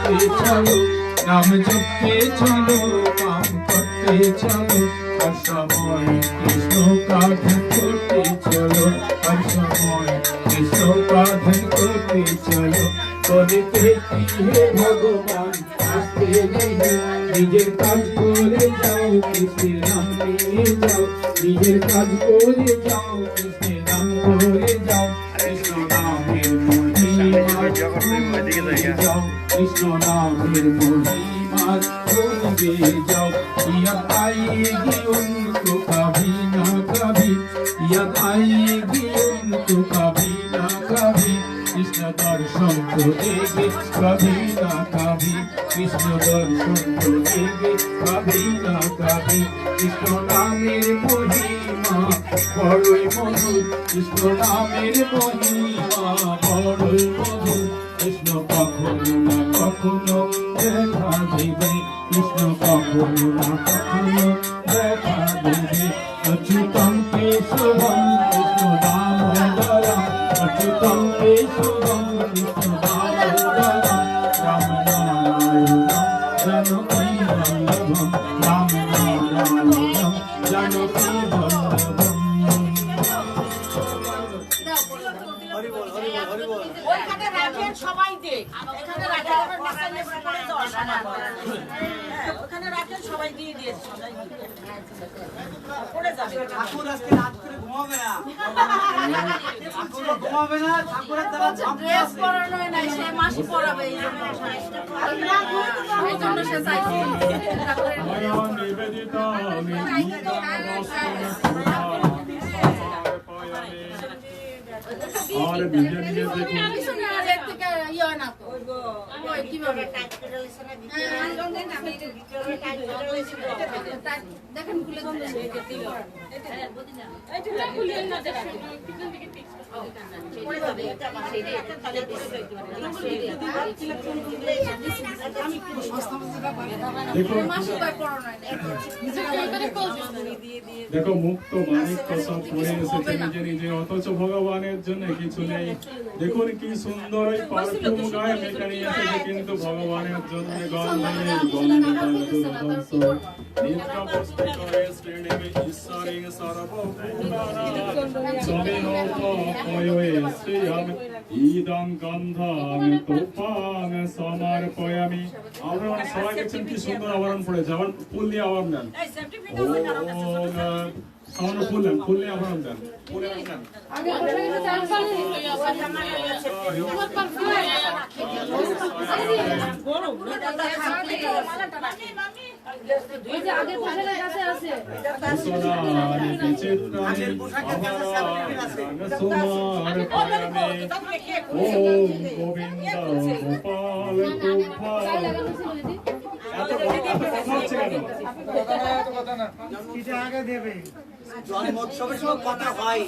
চলো, নাম জপতে চলো, কাম করতে চলো, হর সময় কৃষ্ণ কাঁধন করতে চলো, হর সময় কৃষ্ণ কাঁধন করতে চলো। বলিতে কি হে ভগবান আসতে নেই, নিজের কাজ করে যাও, কৃষ্ণের নাম নিয়ে যাও, নিজের কাজ করে যাও, কৃষ্ণের নাম করে যাও। কৃষ্ণ নামের মহিমা যাও, কৃষ্ণ নামের মহিমা করবে যাও। याद आएगी उनको कभी ना कभी, याद आएगी उनको कभी ना कभी, कृष्ण दर्शन तो देंगे कभी ना कभी, कृष्ण दर्शन तो देंगे कभी ना कभी। कृष्ण नामेर महिमा बड़ई मधुर, कृष्ण नामेर महिमा बड़ई मधुर। कृष्ण कखनो ना कखनो দেখা দেবে, কৃষ্ণ কখনো না কখনো দেখা দেবে। অচ্যুতম কেশবম কৃষ্ণ দামোদরম, অচ্যুতম কেশবম কৃষ্ণ দামোদরম, রাম নারায়ণম জানকী বল্লভম, রাম নারায়ণম জানকী বল্লভম। ওইখানে রাখেন সবাই দেখ, এখানে রাখেন আমার মেসেঞ্জে পড়ে যাওয়া সমান। হ্যাঁ ওখানে রাখেন সবাই দিয়ে দিয়েছে, সবাই পড়ে যাবে। ঠাকুর আজকে রাত করে ঘুমাবে না, ঠাকুর ঘুমাবে না, ঠাকুরের দ্বারা ড্রেস পরানো নাই, সে মাসি পরাবে এই জন্য সে চাইছে और वीडियो नहीं देखो কিভাবে টাইট করে লইছে না দেখেন খুলে দিলে এটা খুলে না দেখেন পিছন দিকে ঠিক পড়ে যাবে, এটা মাসে এটা তাহলে পড়ে যাবে। আমি একটু সস্তা মধ্যে পারি মাসে পায় পড়ো না নিজে করে কোজ দিয়ে দিয়ে। দেখো মুক্ত মানিক্য সব পড়ে এসেছে নিজে নিজে, অথচ ভগবানের জন্য কিছু নেই। দেখুন কি সুন্দর ওই পারফিউম গায়ে মেখে নিয়ে এসেছে, কিন্তু ভগবানের জন্য গন্ধ নেই। গন্ধ নিত্য বস্তি করে শ্রেণী ঈশ্বরে সর্বভূতানাং সবিনোপময়ে শ্রিয়ম ইদং গন্ধং তোপাং সমর্পয়ামি। আবরণ সবাই দেখছেন কি সুন্দর আবরণ পড়েছে, আবার ফুল দিয়ে আবরণ দেন। সামান্য ফুল দেন, ফুল দিয়ে আবরণ দেন, ফুলে দেন। জন্মোৎসবের সময় কথা হয়।